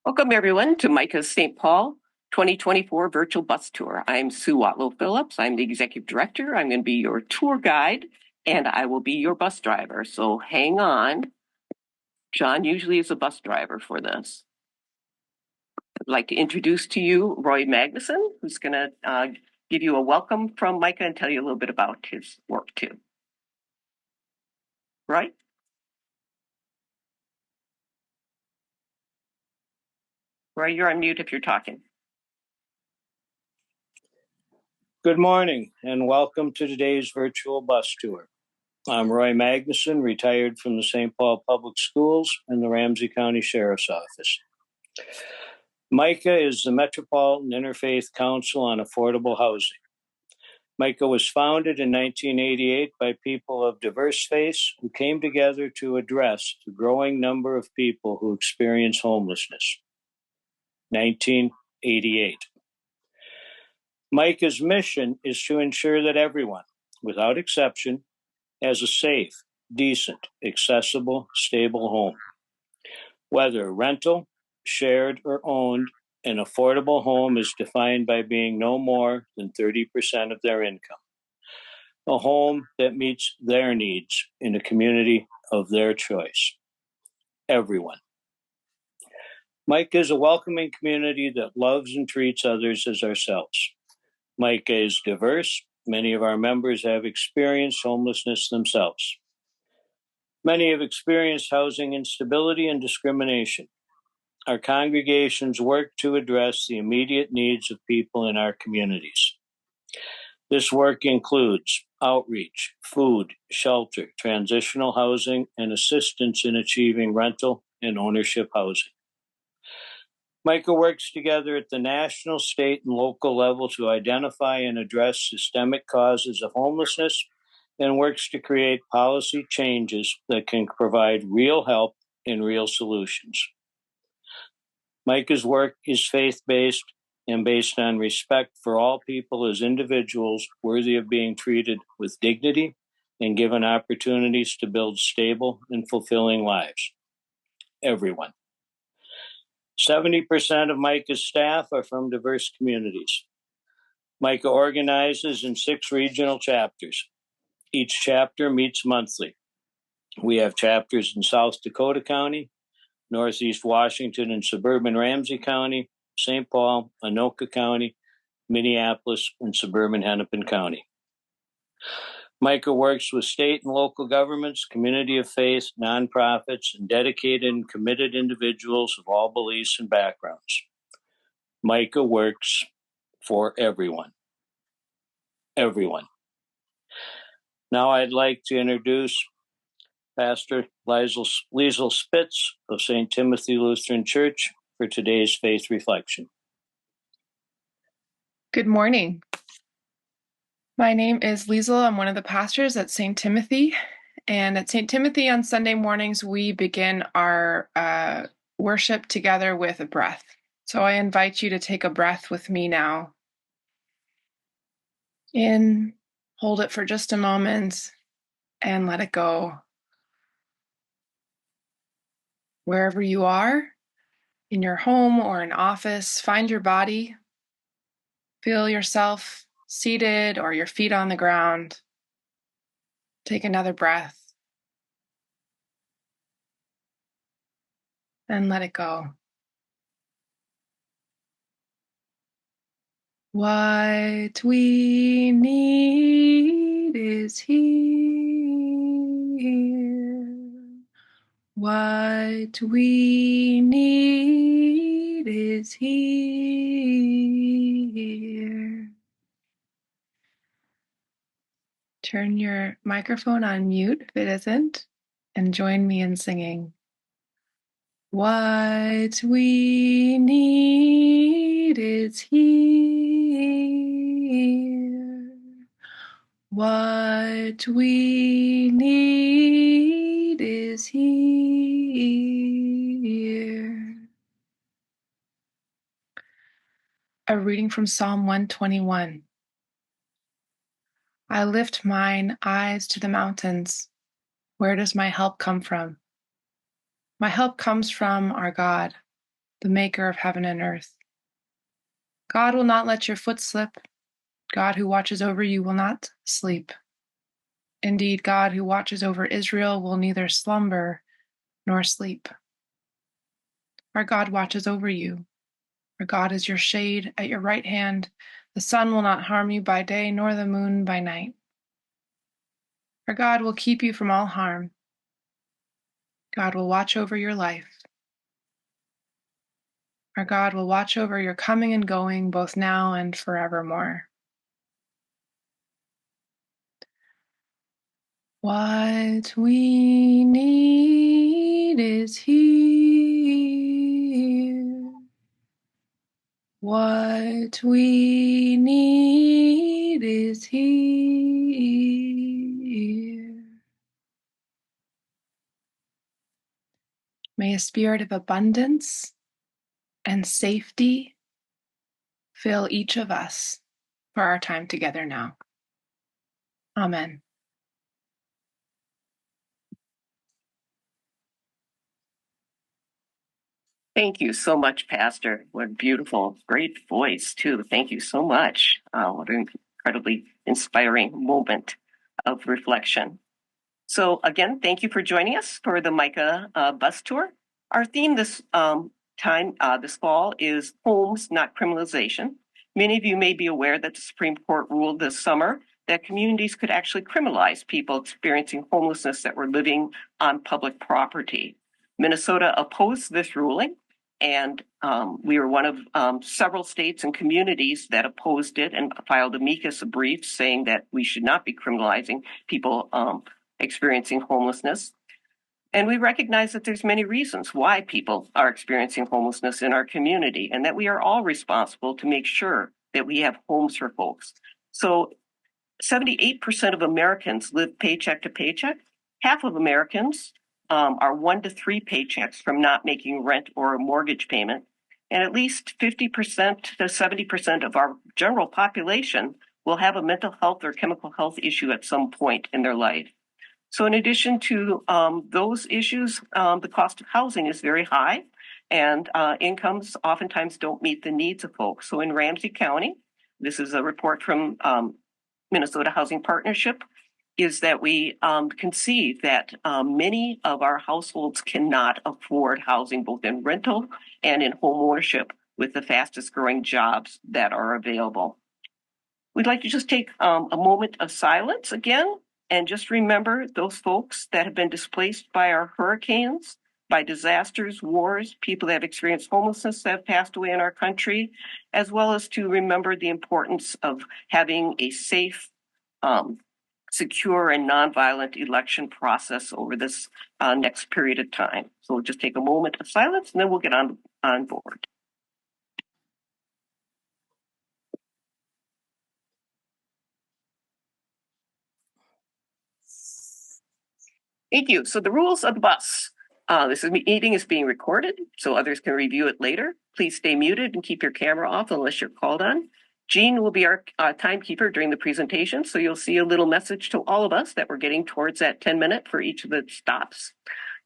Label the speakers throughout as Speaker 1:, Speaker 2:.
Speaker 1: Welcome, everyone, to MICAH St. Paul 2024 Virtual Bus Tour. I'm Sue Watlov Phillips. I'm the Executive Director. I'm going to be your tour guide, and I will be your bus driver. So hang on. John usually is a bus driver for this. I'd like to introduce to you Roy Magnuson, who's going to give you a welcome from MICAH and tell you a little bit about his work, too. Roy? Roy, you're on mute if you're talking.
Speaker 2: Good morning and welcome to today's virtual bus tour. I'm Roy Magnuson, retired from the St. Paul Public Schools and the Ramsey County Sheriff's Office. MICAH is the Metropolitan Interfaith Council on Affordable Housing. MICAH was founded in 1988 by people of diverse faiths who came together to address the growing number of people who experience homelessness. 1988. MICAH's mission is to ensure that everyone, without exception, has a safe, decent, accessible, stable home. Whether rental, shared, or owned, an affordable home is defined by being no more than 30% of their income. A home that meets their needs in a community of their choice. Everyone. MICAH is a welcoming community that loves and treats others as ourselves. MICAH is diverse. Many of our members have experienced homelessness themselves. Many have experienced housing instability and discrimination. Our congregations work to address the immediate needs of people in our communities. This work includes outreach, food, shelter, transitional housing, and assistance in achieving rental and ownership housing. MICAH works together at the national, state, and local level to identify and address systemic causes of homelessness and works to create policy changes that can provide real help and real solutions. MICAH's work is faith-based and based on respect for all people as individuals worthy of being treated with dignity and given opportunities to build stable and fulfilling lives. Everyone. 70% of MICAH's staff are from diverse communities. MICAH organizes in 6 regional chapters. Each chapter meets monthly. We have chapters in South Dakota County, Northeast Washington and suburban Ramsey County, St. Paul, Anoka County, Minneapolis, and suburban Hennepin County. MICAH works with state and local governments, community of faith, nonprofits, and dedicated and committed individuals of all beliefs and backgrounds. MICAH works for everyone. Everyone. Now I'd like to introduce Pastor Liesl Spitz of St. Timothy Lutheran Church for today's faith reflection.
Speaker 3: Good morning. My name is Liesl. I'm one of the pastors at St. Timothy. And at St. Timothy on Sunday mornings, we begin our worship together with a breath. So I invite you to take a breath with me now. In, hold it for just a moment, and let it go. Wherever you are, in your home or an office, find your body. Feel yourself seated or your feet on the ground. Take another breath. And let it go. What we need is here. What we need is here. Turn your microphone on mute if it isn't, and join me in singing. What we need is here. What we need is here. A reading from Psalm 121. I lift mine eyes to the mountains. Where does my help come from? My help comes from our God, the maker of heaven and earth. God will not let your foot slip. God who watches over you will not sleep. Indeed, God who watches over Israel will neither slumber nor sleep. Our God watches over you. Our God is your shade at your right hand. The sun will not harm you by day, nor the moon by night. Our God will keep you from all harm. God will watch over your life. Our God will watch over your coming and going, both now and forevermore. What we need is here. What we need is here. May a spirit of abundance and safety fill each of us for our time together now. Amen.
Speaker 1: Thank you so much, Pastor. What a beautiful, great voice, too. Thank you so much. What an incredibly inspiring moment of reflection. So again, thank you for joining us for the MICAH bus tour. Our theme this this fall is homes, not criminalization. Many of you may be aware that the Supreme Court ruled this summer that communities could actually criminalize people experiencing homelessness that were living on public property. Minnesota opposed this ruling, and we were one of several states and communities that opposed it and filed a MICAH brief saying that we should not be criminalizing people experiencing homelessness. And we recognize that there's many reasons why people are experiencing homelessness in our community, and that we are all responsible to make sure that we have homes for folks. So 78% of Americans live paycheck to paycheck. Half of Americans are 1 to 3 paychecks from not making rent or a mortgage payment. And at least 50% to 70% of our general population will have a mental health or chemical health issue at some point in their life. So in addition to those issues, the cost of housing is very high, and incomes oftentimes don't meet the needs of folks. So in Ramsey County, this is a report from Minnesota Housing Partnership, is that we can see that many of our households cannot afford housing, both in rental and in home ownership, with the fastest growing jobs that are available. We'd like to just take a moment of silence again, and just remember those folks that have been displaced by our hurricanes, by disasters, wars, people that have experienced homelessness that have passed away in our country, as well as to remember the importance of having a safe, secure, and nonviolent election process over this next period of time. So we'll just take a moment of silence, and then we'll get on board. Thank you. So the rules of the bus. This meeting is being recorded, so others can review it later. Please stay muted and keep your camera off unless you're called on. Jean will be our timekeeper during the presentation, so you'll see a little message to all of us that we're getting towards that 10-minute for each of the stops.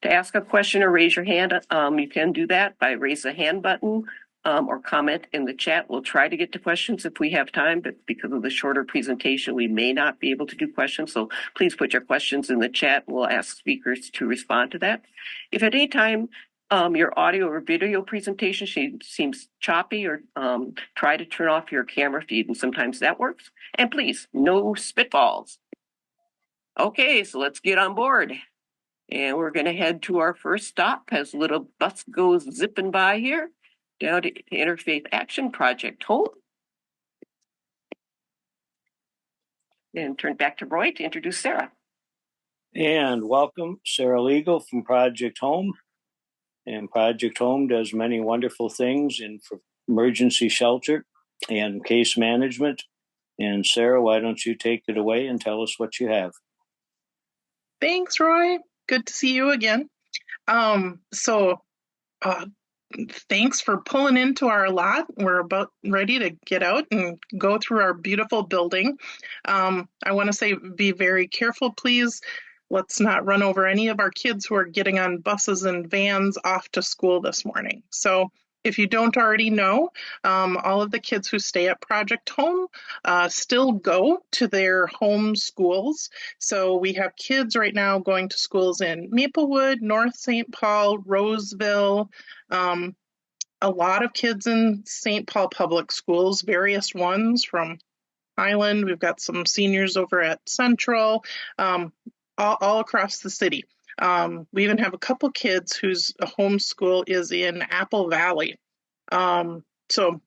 Speaker 1: To ask a question or raise your hand, you can do that by raise the hand button or comment in the chat. We'll try to get to questions if we have time, but because of the shorter presentation, we may not be able to do questions. So please put your questions in the chat. We'll ask speakers to respond to that. If at any time your audio or video presentation seems choppy, or try to turn off your camera feed, and sometimes that works. And please, no spitballs. Okay, so let's get on board. And we're going to head to our first stop as the little bus goes zipping by here, down to Interfaith Action Project Home. And turn back to Roy to introduce Sarah.
Speaker 2: And welcome, Sarah Legal from Project Home. And Project Home does many wonderful things in emergency shelter and case management. And Sarah, why don't you take it away and tell us what you have?
Speaker 4: Thanks, Roy. Good to see you again. Thanks for pulling into our lot. We're about ready to get out and go through our beautiful building. I want to say be very careful, please. Let's not run over any of our kids who are getting on buses and vans off to school this morning. So if you don't already know, all of the kids who stay at Project Home still go to their home schools. So we have kids right now going to schools in Maplewood, North St. Paul, Roseville, a lot of kids in St. Paul Public Schools, various ones from Highland. We've got some seniors over at Central, all across the city. We even have a couple kids whose home school is in Apple Valley. So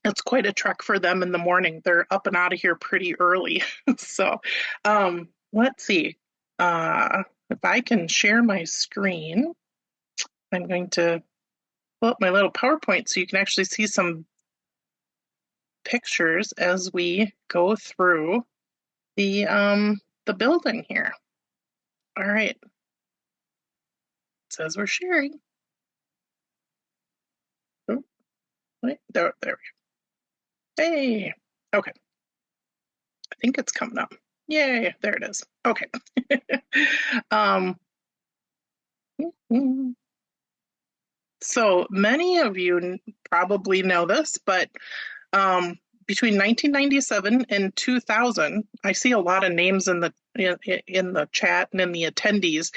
Speaker 4: it's quite a trek for them in the morning. They're up and out of here pretty early. So let's see. If I can share my screen, I'm going to pull up my little PowerPoint so you can actually see some pictures as we go through the building here. All right. It says we're sharing. Oh, wait, there we go. Hey. Okay. I think it's coming up. Yay, there it is. Okay. So many of you probably know this, but between 1997 and 2000, I see a lot of names in the chat and in the attendees.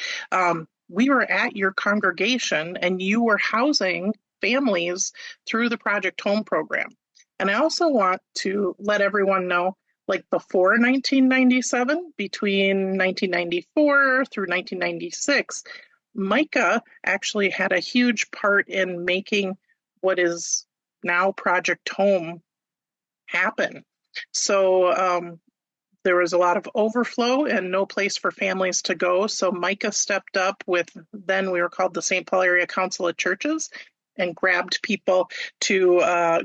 Speaker 4: We were at your congregation and you were housing families through the Project Home program. And I also want to let everyone know, like before 1997, between 1994 through 1996, MICAH actually had a huge part in making what is now Project Home happen. So there was a lot of overflow and no place for families to go. So MICAH stepped up with, then we were called the St. Paul Area Council of Churches, and grabbed people to,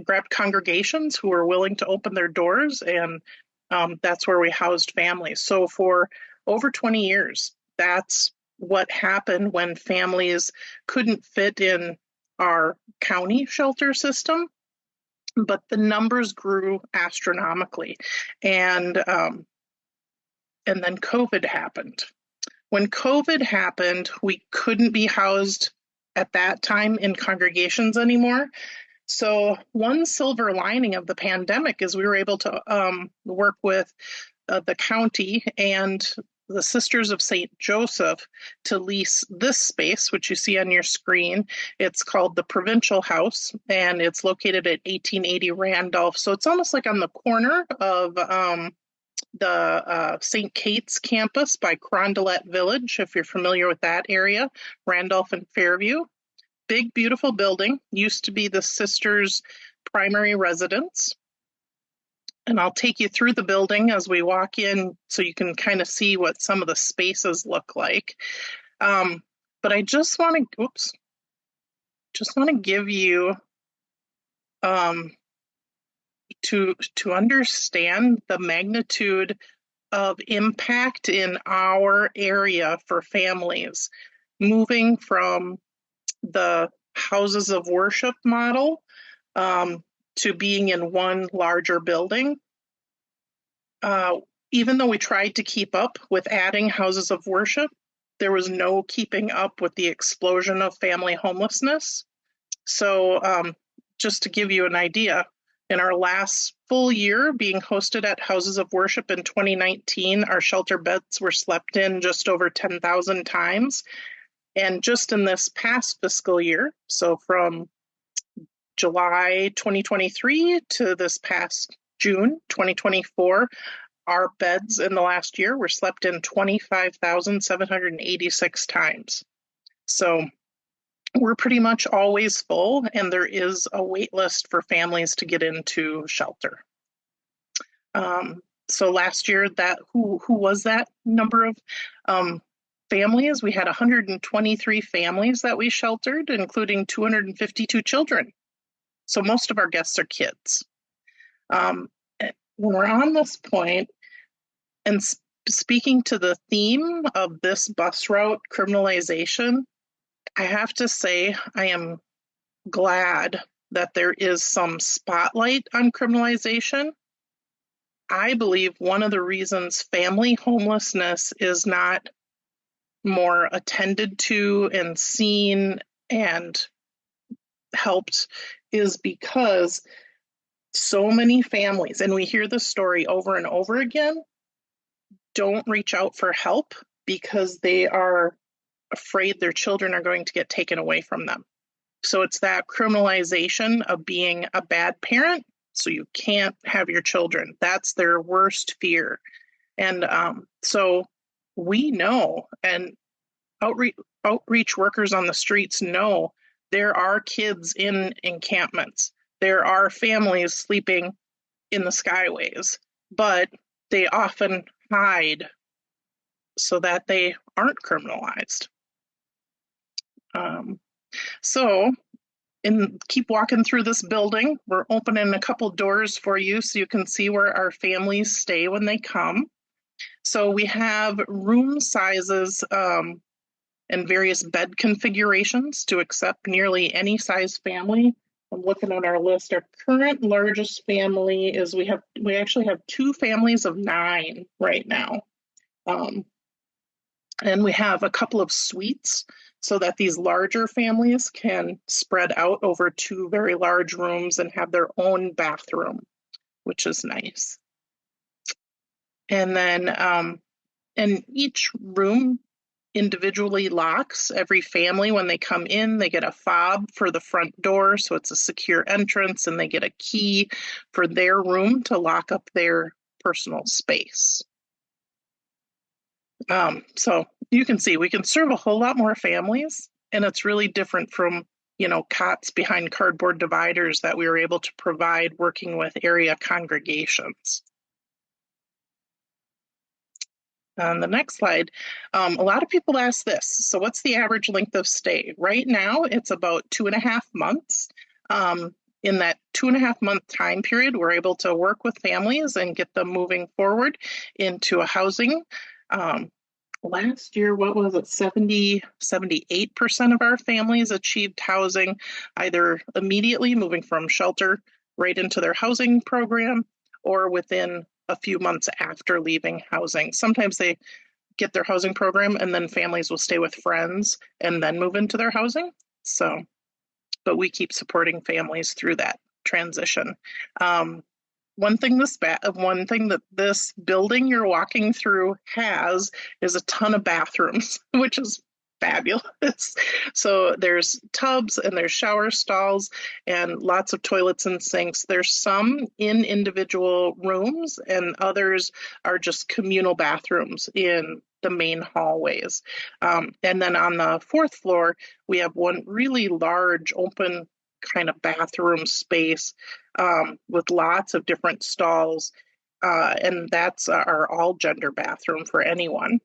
Speaker 4: grabbed congregations who were willing to open their doors. And that's where we housed families. So for over 20 years, that's what happened when families couldn't fit in our county shelter system, but the numbers grew astronomically. And then COVID happened. When COVID happened, we couldn't be housed at that time in congregations anymore. So one silver lining of the pandemic is we were able to work with the county and the Sisters of St. Joseph to lease this space, which you see on your screen. It's called the Provincial House, and it's located at 1880 Randolph. So it's almost like on the corner of the St. Kate's campus by Carondelet Village, if you're familiar with that area, Randolph and Fairview. Big, beautiful building. Used to be the sisters' primary residence. And I'll take you through the building as we walk in so you can kind of see what some of the spaces look like. But I just want to give you to understand the magnitude of impact in our area for families, moving from the houses of worship model to being in one larger building. Even though we tried to keep up with adding houses of worship, there was no keeping up with the explosion of family homelessness. So just to give you an idea, in our last full year being hosted at houses of worship in 2019, our shelter beds were slept in just over 10,000 times. And just in this past fiscal year, so from July 2023 to this past June 2024, our beds in the last year were slept in 25,786 times. So we're pretty much always full, and there is a wait list for families to get into shelter. So last year, who was that number of families? We had 123 families that we sheltered, including 252 children. So most of our guests are kids. When we're on this point, and speaking to the theme of this bus route criminalization, I have to say I am glad that there is some spotlight on criminalization. I believe one of the reasons family homelessness is not more attended to and seen and helped is because so many families, and we hear this story over and over again, don't reach out for help because they are afraid their children are going to get taken away from them. So it's that criminalization of being a bad parent, so you can't have your children. That's their worst fear. And so we know, and outreach workers on the streets know, there are kids in encampments. There are families sleeping in the skyways, but they often hide so that they aren't criminalized. So keep walking through this building. We're opening a couple doors for you so you can see where our families stay when they come. So we have room sizes and various bed configurations to accept nearly any size family. I'm looking at our list. Our current largest family is we actually have 2 families of 9 right now. And we have a couple of suites so that these larger families can spread out over 2 very large rooms and have their own bathroom, which is nice. And then, and each room individually locks. Every family, when they come in, they get a fob for the front door, so it's a secure entrance, and they get a key for their room to lock up their personal space. So you can see we can serve a whole lot more families, and it's really different from, cots behind cardboard dividers that we were able to provide working with area congregations. On the next slide, a lot of people ask this. So what's the average length of stay? Right now, it's about 2.5 months. In that 2.5 month time period, we're able to work with families and get them moving forward into a housing. Last year, what was it? 78% of our families achieved housing, either immediately moving from shelter right into their housing program or within a few months after leaving housing. Sometimes they get their housing program and then families will stay with friends and then move into their housing. So, but we keep supporting families through that transition. One thing that this building you're walking through has is a ton of bathrooms, which is fabulous. So there's tubs and there's shower stalls and lots of toilets and sinks. There's some in individual rooms and others are just communal bathrooms in the main hallways. And then on the 4th floor, we have one really large open kind of bathroom space with lots of different stalls. And that's our all gender bathroom for anyone.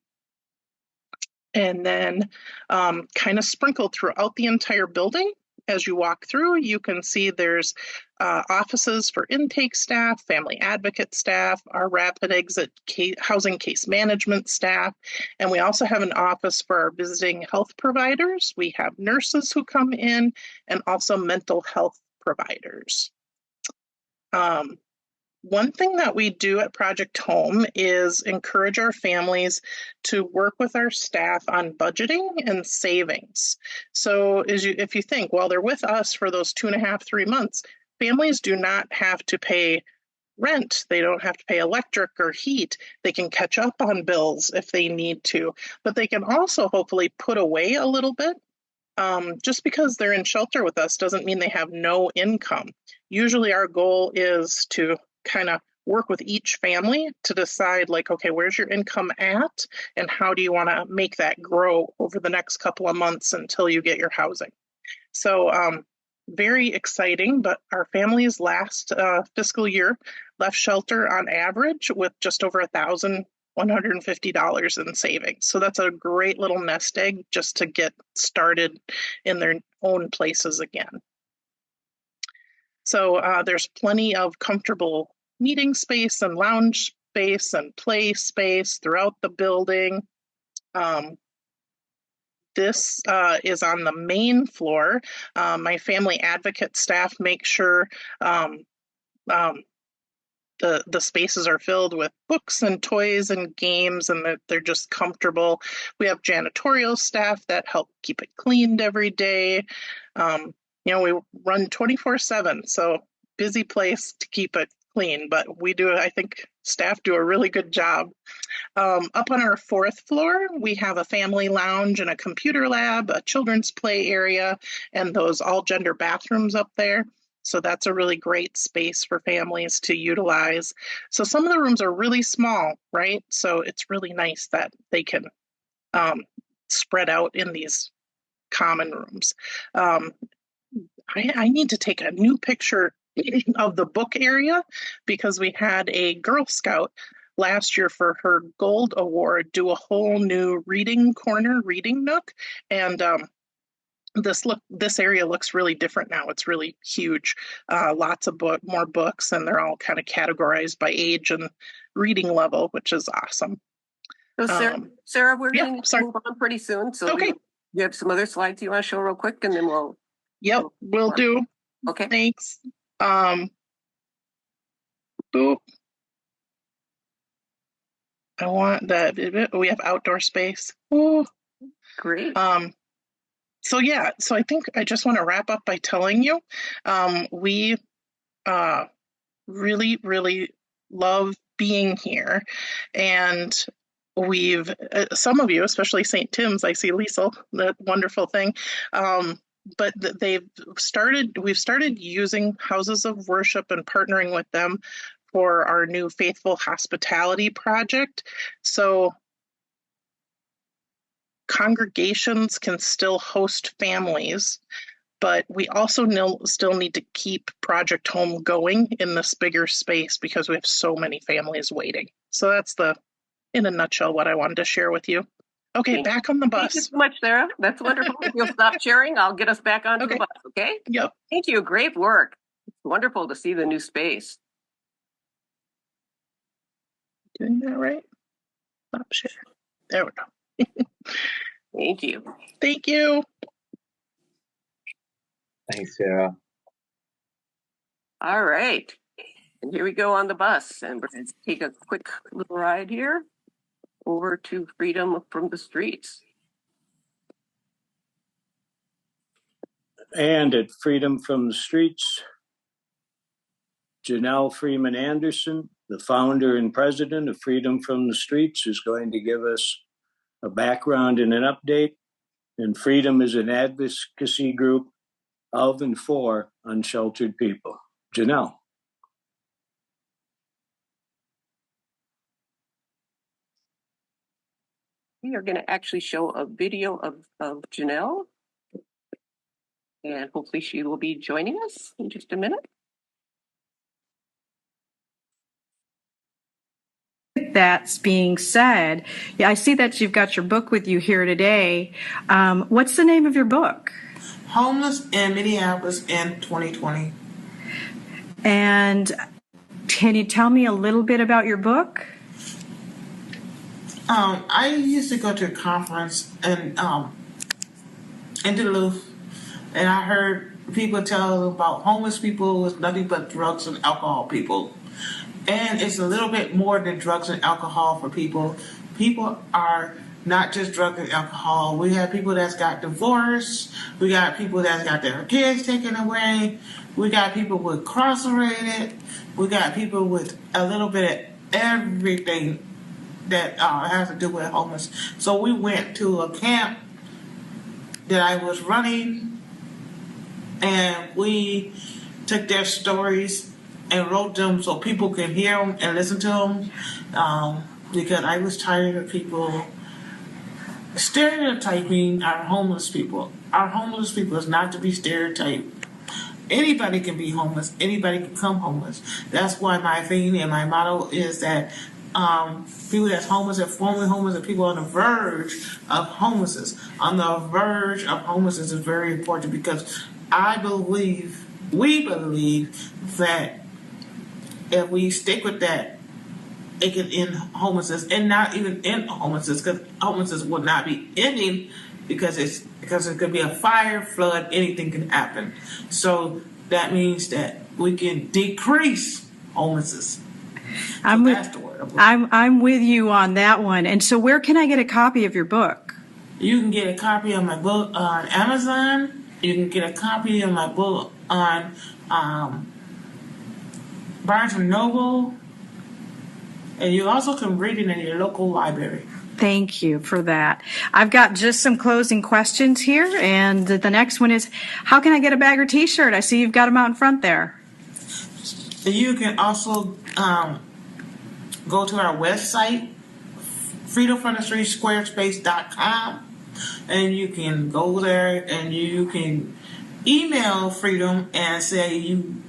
Speaker 4: And then kind of sprinkled throughout the entire building, as you walk through, you can see there's offices for intake staff, family advocate staff, our rapid exit housing case management staff, and we also have an office for our visiting health providers. We have nurses who come in and also mental health providers. One thing that we do at Project Home is encourage our families to work with our staff on budgeting and savings. So if you think, while they're with us for those 2.5, 3 months, families do not have to pay rent. They don't have to pay electric or heat. They can catch up on bills if they need to, but they can also hopefully put away a little bit. Just because they're in shelter with us doesn't mean they have no income. Usually our goal is to kind of work with each family to decide, like, okay, where's your income at and how do you want to make that grow over the next couple of months until you get your housing. So very exciting, but our families last fiscal year left shelter on average with just over $1,150 in savings. So that's a great little nest egg just to get started in their own places again. So there's plenty of comfortable meeting space and lounge space and play space throughout the building. This is on the main floor. My family advocate staff make sure the spaces are filled with books and toys and games and that they're just comfortable. We have janitorial staff that help keep it cleaned every day. we run 24/7, so busy place to keep it clean, but we do, I think staff do a really good job. Up on our 4th floor, we have a family lounge and a computer lab, a children's play area, and those all gender bathrooms up there. So that's a really great space for families to utilize. So some of the rooms are really small, right? So it's really nice that they can spread out in these common rooms. I need to take a new picture of the book area because we had a Girl Scout last year for her gold award do a whole new reading corner, reading nook, and this area looks really different now. It's really huge, lots of more books, and they're all kind of categorized by age and reading level, which is awesome.
Speaker 1: So Sarah, we're going to
Speaker 4: sorry.
Speaker 1: move on pretty soon. So
Speaker 4: Okay.
Speaker 1: you have some other slides you want to show real quick, and then we'll.
Speaker 4: Yep, we'll do.
Speaker 1: Okay.
Speaker 4: Thanks. Boop. I want that. We have outdoor space. Oh,
Speaker 1: Great.
Speaker 4: So yeah, so I think I just want to wrap up by telling you, we really, really love being here, and we've some of you, especially St. Tim's, I see Liesl, that wonderful thing. But we've started using houses of worship and partnering with them for our new Faithful Hospitality project. So congregations can still host families, but we also still need to keep Project Home going in this bigger space because we have so many families waiting. So that's in a nutshell, what I wanted to share with you. Okay, back on the bus.
Speaker 1: Thank you so much, Sarah. That's wonderful. If you'll stop sharing, I'll get us back onto the bus, okay?
Speaker 4: Yep.
Speaker 1: Thank you. Great work. It's wonderful to see the new space.
Speaker 4: Doing that right? Stop share. There we go.
Speaker 1: Thank you.
Speaker 4: Thank you.
Speaker 5: Thanks, Sarah.
Speaker 1: All right. And here we go on the bus. And we're going to take a quick little ride here over to Freedom from the Streets.
Speaker 2: And at Freedom from the Streets, Janelle Freeman Anderson, the founder and president of Freedom from the Streets, is going to give us a background and an update. And Freedom is an advocacy group of and for unsheltered people. Janelle.
Speaker 1: We are going to actually show a video of Janelle. And hopefully she will be joining us in just a minute.
Speaker 6: That's being said, yeah, I see that you've got your book with you here today. What's the name of your book?
Speaker 7: Homeless in Minneapolis in 2020.
Speaker 6: And can you tell me a little bit about your book?
Speaker 7: I used to go to a conference in Duluth, and I heard people tell about homeless people was nothing but drugs and alcohol people. And it's a little bit more than drugs and alcohol for people. People are not just drugs and alcohol. We have people that's got divorced. We got people that's got their kids taken away. We got people with incarcerated. We got people with a little bit of everything that has to do with homeless. So we went to a camp that I was running, and we took their stories and wrote them so people could hear them and listen to them, because I was tired of people stereotyping our homeless people. Our homeless people is not to be stereotyped. Anybody can be homeless. Anybody can become homeless. That's why my thing and my motto is that people that's homeless and formerly homeless and people on the verge of homelessness. On the verge of homelessness is very important because we believe that if we stick with that, it can end homelessness, and not even end homelessness, because homelessness will not be ending because it could be a fire, flood, anything can happen. So that means that we can decrease homelessness.
Speaker 6: I'm with you on that one. And so where can I get a copy of your book?
Speaker 7: You can get a copy of my book on Amazon, You can get a copy of my book on Barnes & Noble, and you also can read it in your local library.
Speaker 6: Thank you for that. I've got just some closing questions here, and the next one is, how can I get a bag or t-shirt? I see you've got them out in front there.
Speaker 7: You can also go to our website, freedomfromthestreetsquarespace.com, and you can go there and you can email Freedom and say you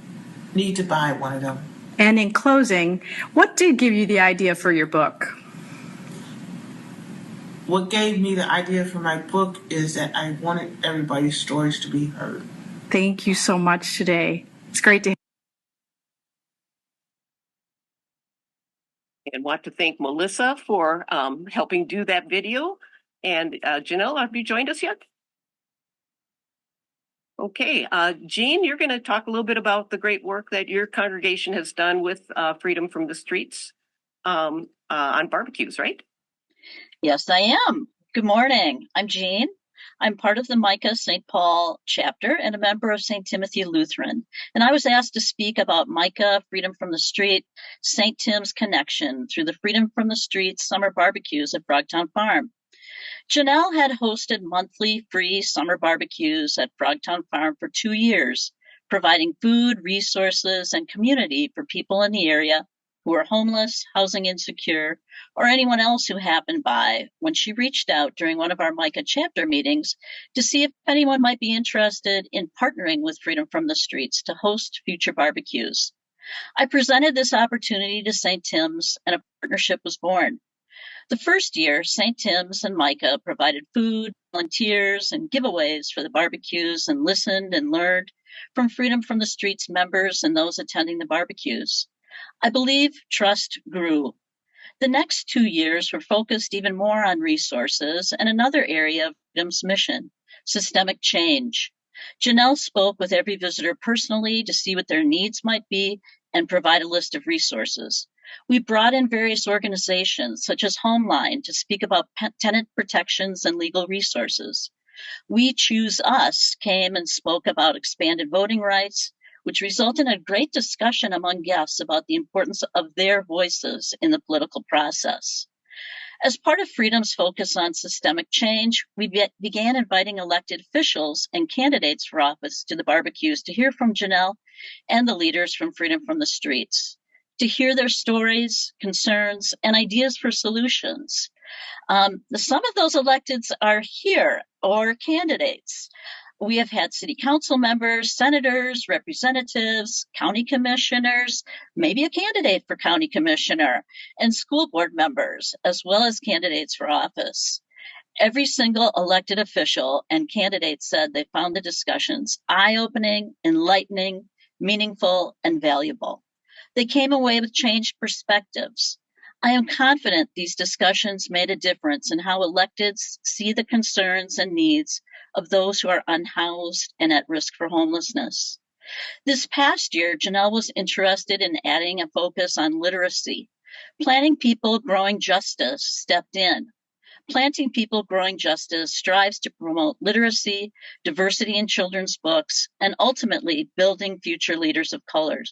Speaker 7: need to buy one of them.
Speaker 6: And in closing, what did give you the idea for your book?
Speaker 7: What gave me the idea for my book is that I wanted everybody's stories to be heard.
Speaker 6: Thank you so much today. It's great to
Speaker 1: And want to thank Melissa for helping do that video. And Janelle, have you joined us yet? Okay, Jean, you're going to talk a little bit about the great work that your congregation has done with Freedom from the Streets on barbecues, right?
Speaker 5: Yes, I am. Good morning. I'm Jean. I'm part of the MICAH St. Paul chapter and a member of St. Timothy Lutheran. And I was asked to speak about MICAH, Freedom from the Street, St. Tim's connection through the Freedom from the Street summer barbecues at Frogtown Farm. Janelle had hosted monthly free summer barbecues at Frogtown Farm for 2 years, providing food, resources, and community for people in the area who are homeless, housing insecure, or anyone else who happened by when she reached out during one of our MICAH chapter meetings to see if anyone might be interested in partnering with Freedom from the Streets to host future barbecues. I presented this opportunity to St. Tim's, and a partnership was born. The first year, St. Tim's and MICAH provided food, volunteers, and giveaways for the barbecues and listened and learned from Freedom from the Streets members and those attending the barbecues. I believe trust grew. The next 2 years were focused even more on resources and another area of Freedom's mission, systemic change. Janelle spoke with every visitor personally to see what their needs might be and provide a list of resources. We brought in various organizations such as Homeline to speak about tenant protections and legal resources. We Choose Us came and spoke about expanded voting rights, which resulted in a great discussion among guests about the importance of their voices in the political process. As part of Freedom's focus on systemic change, we began inviting elected officials and candidates for office to the barbecues to hear from Janelle and the leaders from Freedom from the Streets, to hear their stories, concerns, and ideas for solutions. Some of those electeds are here, or candidates. We have had city council members, senators, representatives, county commissioners, maybe a candidate for county commissioner, and school board members, as well as candidates for office. Every single elected official and candidate said they found the discussions eye-opening, enlightening, meaningful, and valuable. They came away with changed perspectives. I am confident these discussions made a difference in how electeds see the concerns and needs of those who are unhoused and at risk for homelessness. This past year, Janelle was interested in adding a focus on literacy. Planting People Growing Justice stepped in. Planting People Growing Justice strives to promote literacy, diversity in children's books, and ultimately building future leaders of color.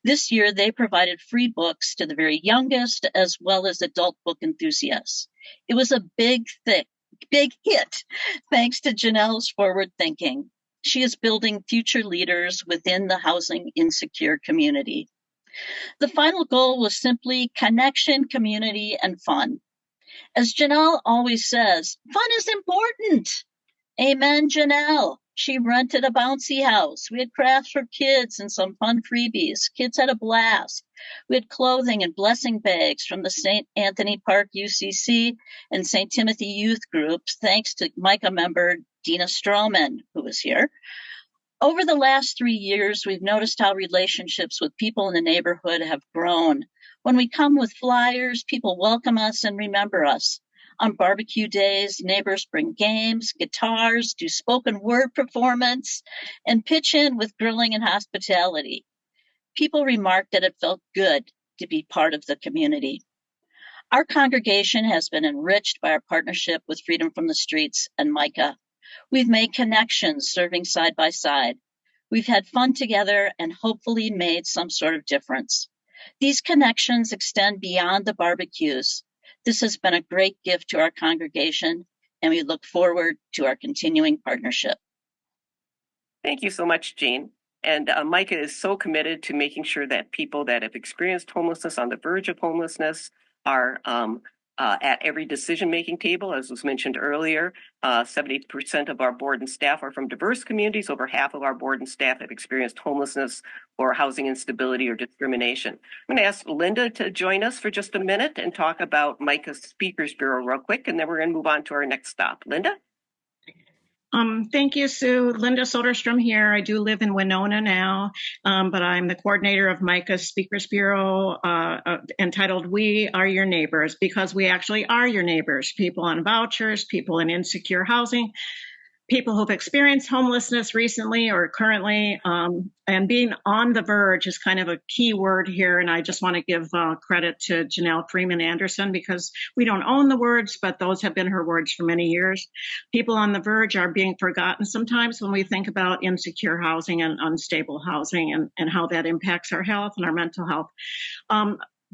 Speaker 5: This year, they provided free books to the very youngest as well as adult book enthusiasts. It was a big hit, thanks to Janelle's forward thinking. She is building future leaders within the housing insecure community. The final goal was simply connection, community, and fun. As Janelle always says, fun is important. Amen, Janelle. She rented a bouncy house. We had crafts for kids and some fun freebies. Kids had a blast. We had clothing and blessing bags from the St. Anthony Park UCC and St. Timothy youth groups, thanks to MICAH member Dina Stroman, who was here. Over the last 3 years, we've noticed how relationships with people in the neighborhood have grown. When we come with flyers, people welcome us and remember us. On barbecue days, neighbors bring games, guitars, do spoken word performance, and pitch in with grilling and hospitality. People remarked that it felt good to be part of the community. Our congregation has been enriched by our partnership with Freedom from the Streets and MICAH. We've made connections serving side by side. We've had fun together and hopefully made some sort of difference. These connections extend beyond the barbecues. This has been a great gift to our congregation, and we look forward to our continuing partnership.
Speaker 1: Thank you so much, Jean. And MICAH is so committed to making sure that people that have experienced homelessness, on the verge of homelessness, are at every decision-making table. As was mentioned earlier, 70% of our board and staff are from diverse communities. Over half of our board and staff have experienced homelessness or housing instability or discrimination. I'm going to ask Linda to join us for just a minute and talk about MICAH's Speakers Bureau real quick, and then we're going to move on to our next stop. Linda?
Speaker 6: Thank you, Sue. Linda Soderstrom here. I do live in Winona now, but I'm the coordinator of MICAH's Speakers Bureau, entitled We Are Your Neighbors, because we actually are your neighbors, people on vouchers, people in insecure housing, people who've experienced homelessness recently or currently, and being on the verge is kind of a key word here. And I just want to give credit to Janelle Freeman Anderson, because we don't own the words, but those have been her words for many years. People on the verge are being forgotten sometimes when we think about insecure housing and unstable housing and how that impacts our health and our mental health.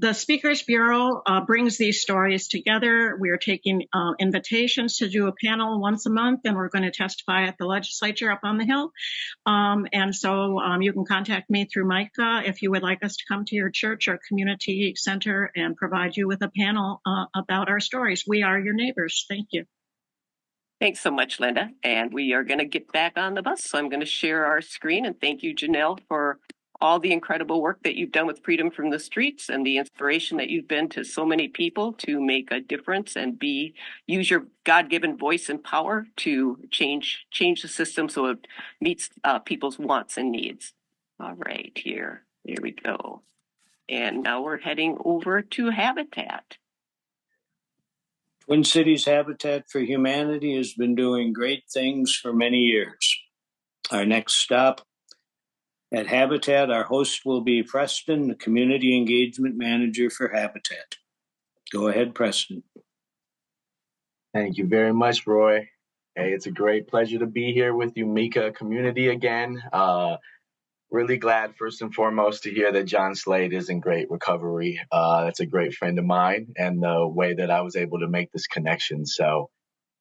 Speaker 6: The Speakers Bureau brings these stories together. We are taking invitations to do a panel once a month, and we're going to testify at the legislature up on the Hill. And so you can contact me through MICAH if you would like us to come to your church or community center and provide you with a panel about our stories. We are your neighbors. Thank you.
Speaker 1: Thanks so much, Linda. And we are going to get back on the bus. So I'm going to share our screen, and thank you, Janelle, for all the incredible work that you've done with Freedom from the Streets and the inspiration that you've been to so many people to make a difference and use your God-given voice and power to change the system so it meets people's wants and needs. All right, here we go. And now we're heading over to Habitat.
Speaker 2: Twin Cities Habitat for Humanity has been doing great things for many years. Our next stop at Habitat, our host will be Preston, the Community Engagement Manager for Habitat. Go ahead, Preston.
Speaker 8: Thank you very much, Roy. Hey, it's a great pleasure to be here with you, MICAH community again. Really glad, first and foremost, to hear that John Slade is in great recovery. That's a great friend of mine, and the way that I was able to make this connection. So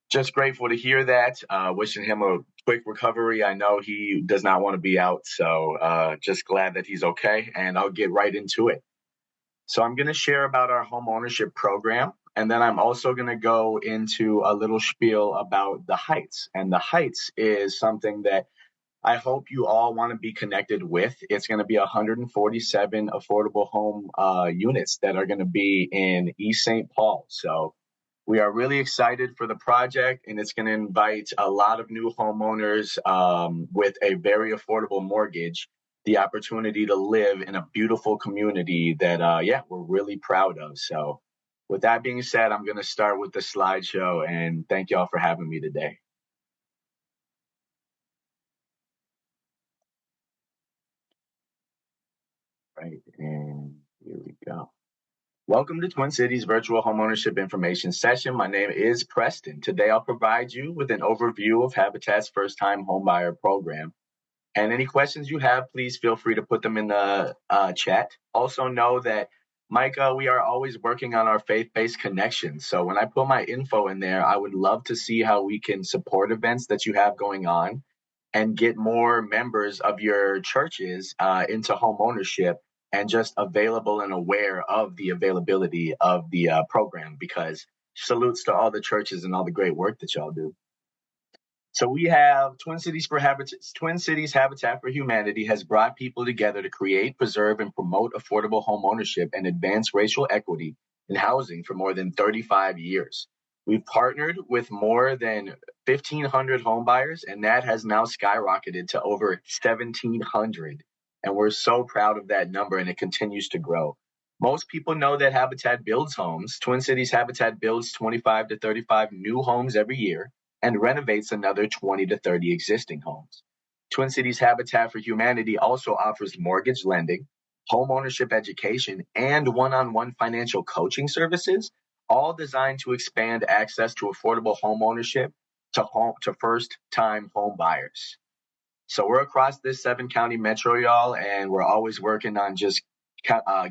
Speaker 8: just grateful to hear that. Wishing him a quick recovery. I know he does not want to be out, so just glad that he's okay, and I'll get right into it. So I'm going to share about our home ownership program, and then I'm also going to go into a little spiel about the Heights. And the Heights is something that I hope you all want to be connected with. It's going to be 147 affordable home units that are going to be in East St. Paul. So we are really excited for the project, and it's going to invite a lot of new homeowners with a very affordable mortgage, the opportunity to live in a beautiful community that, we're really proud of. So with that being said, I'm going to start with the slideshow, and thank you all for having me today. Right, and here we go. Welcome to Twin Cities Virtual Homeownership Information Session. My name is Preston. Today I'll provide you with an overview of Habitat's first-time homebuyer program. And any questions you have, please feel free to put them in the chat. Also know that MICAH, we are always working on our faith-based connections. So when I put my info in there, I would love to see how we can support events that you have going on and get more members of your churches into home ownership and just available and aware of the availability of the program, because salutes to all the churches and all the great work that y'all do. So we have Twin Cities Habitat for Humanity has brought people together to create, preserve, and promote affordable home ownership and advance racial equity in housing for more than 35 years. We've partnered with more than 1,500 homebuyers, and that has now skyrocketed to over 1,700. And we're so proud of that number, and it continues to grow. Most people know that Habitat builds homes. Twin Cities Habitat builds 25 to 35 new homes every year and renovates another 20 to 30 existing homes. Twin Cities Habitat for Humanity also offers mortgage lending, home ownership education, and one-on-one financial coaching services, all designed to expand access to affordable home ownership to first-time home buyers. So we're across this 7-county metro, y'all, and we're always working on just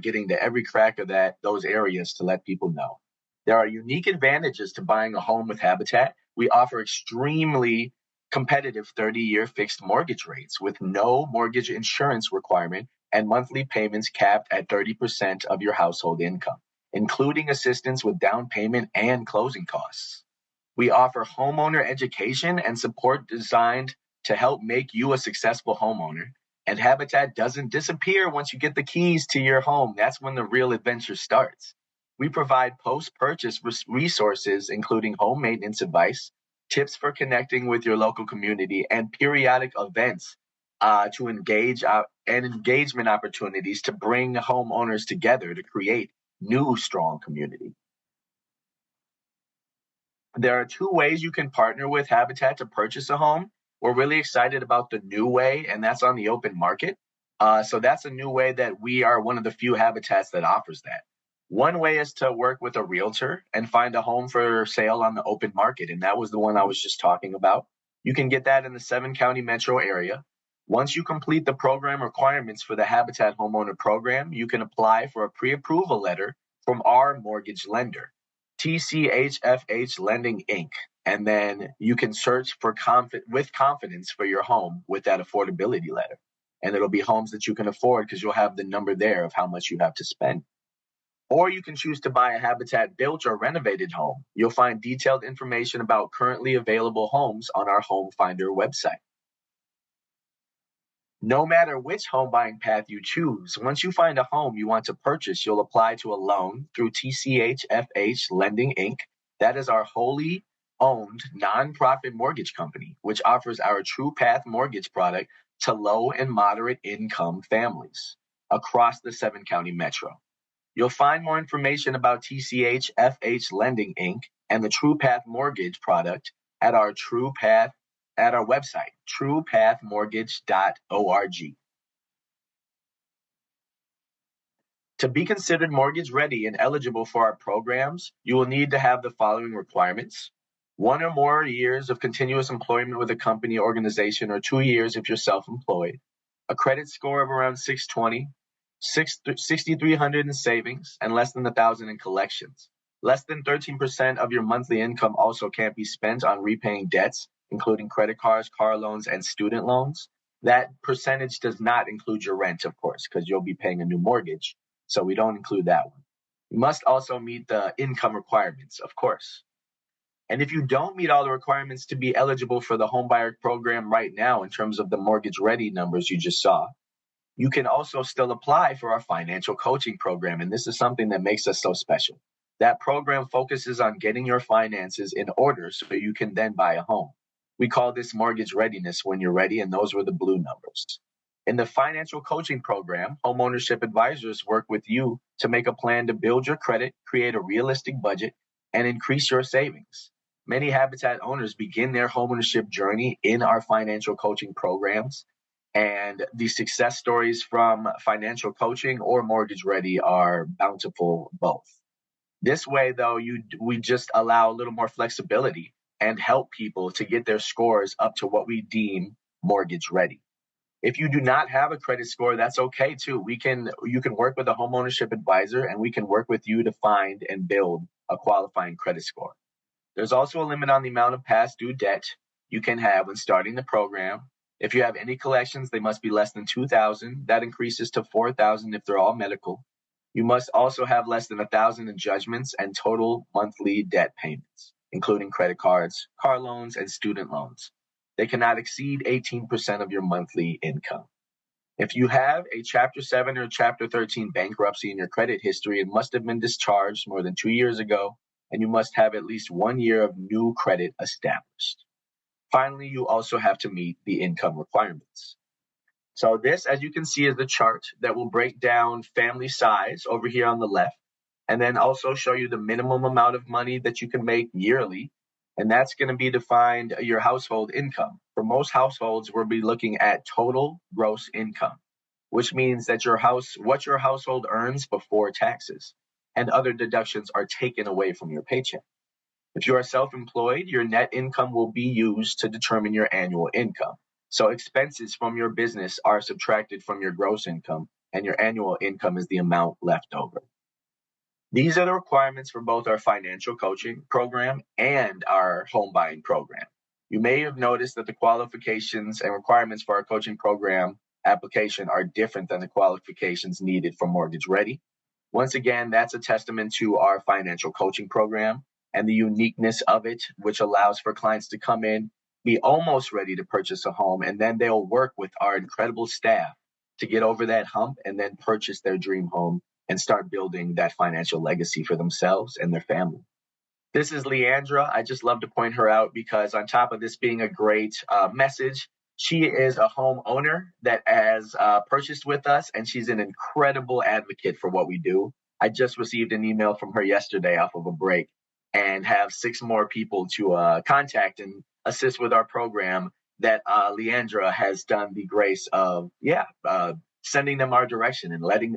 Speaker 8: getting to every crack of those areas to let people know. There are unique advantages to buying a home with Habitat. We offer extremely competitive 30-year fixed mortgage rates with no mortgage insurance requirement and monthly payments capped at 30% of your household income, including assistance with down payment and closing costs. We offer homeowner education and support designed to help make you a successful homeowner. And Habitat doesn't disappear once you get the keys to your home. That's when the real adventure starts. We provide post-purchase resources, including home maintenance advice, tips for connecting with your local community, and periodic events to engage and engagement opportunities to bring homeowners together to create new strong community. There are 2 ways you can partner with Habitat to purchase a home. We're really excited about the new way, and that's on the open market. So that's a new way that we are one of the few Habitats that offers that. One way is to work with a realtor and find a home for sale on the open market, and that was the one I was just talking about. You can get that in the 7-county metro area. Once you complete the program requirements for the Habitat Homeowner Program, you can apply for a pre-approval letter from our mortgage lender, TCHFH Lending Inc. And then you can search for with confidence for your home with that affordability letter. And it'll be homes that you can afford because you'll have the number there of how much you have to spend. Or you can choose to buy a Habitat built or renovated home. You'll find detailed information about currently available homes on our Home Finder website. No matter which home buying path you choose, once you find a home you want to purchase, you'll apply to a loan through TCHFH Lending Inc. That is our wholly owned nonprofit mortgage company, which offers our True Path mortgage product to low and moderate income families across the 7-county metro. You'll find more information about TCHFH Lending Inc. and the True Path mortgage product at our website, truepathmortgage.org. To be considered mortgage ready and eligible for our programs, you will need to have the following requirements: 1 or more years of continuous employment with a company, organization, or 2 years if you're self-employed, a credit score of around 620, 6,300 in savings, and less than 1,000 in collections. Less than 13% of your monthly income also can't be spent on repaying debts, including credit cards, car loans, and student loans. That percentage does not include your rent, of course, because you'll be paying a new mortgage, so we don't include that one. You must also meet the income requirements, of course. And if you don't meet all the requirements to be eligible for the homebuyer program right now in terms of the mortgage ready numbers you just saw, you can also still apply for our financial coaching program. And this is something that makes us so special. That program focuses on getting your finances in order so you can then buy a home. We call this mortgage readiness when you're ready, and those were the blue numbers. In the financial coaching program, homeownership advisors work with you to make a plan to build your credit, create a realistic budget, and increase your savings. Many Habitat owners begin their homeownership journey in our financial coaching programs. And the success stories from financial coaching or mortgage ready are bountiful both. This way, though, we just allow a little more flexibility and help people to get their scores up to what we deem mortgage ready. If you do not have a credit score, that's okay too. You can work with a homeownership advisor, and we can work with you to find and build a qualifying credit score. There's also a limit on the amount of past due debt you can have when starting the program. If you have any collections, they must be less than $2,000. That increases to $4,000 if they're all medical. You must also have less than $1,000 in judgments and total monthly debt payments, including credit cards, car loans, and student loans. They cannot exceed 18% of your monthly income. If you have a Chapter 7 or Chapter 13 bankruptcy in your credit history, it must have been discharged more than 2 years ago, and you must have at least 1 year of new credit established. Finally, you also have to meet the income requirements. So this, as you can see, is the chart that will break down family size over here on the left, and then also show you the minimum amount of money that you can make yearly. And that's going to be defined your household income. For most households, we'll be looking at total gross income, which means that what your household earns before taxes and other deductions are taken away from your paycheck. If you are self-employed, your net income will be used to determine your annual income. So expenses from your business are subtracted from your gross income, and your annual income is the amount left over. These are the requirements for both our financial coaching program and our home buying program. You may have noticed that the qualifications and requirements for our coaching program application are different than the qualifications needed for Mortgage Ready. Once again, that's a testament to our financial coaching program and the uniqueness of it, which allows for clients to come in, be almost ready to purchase a home, and then they'll work with our incredible staff to get over that hump and then purchase their dream home and start building that financial legacy for themselves and their family. This is Leandra. I just love to point her out because on top of this being a great message, she is a homeowner that has purchased with us, and she's an incredible advocate for what we do. I just received an email from her yesterday off of a break and have 6 more people to contact and assist with our program that Leandra has done the grace of, sending them our direction and letting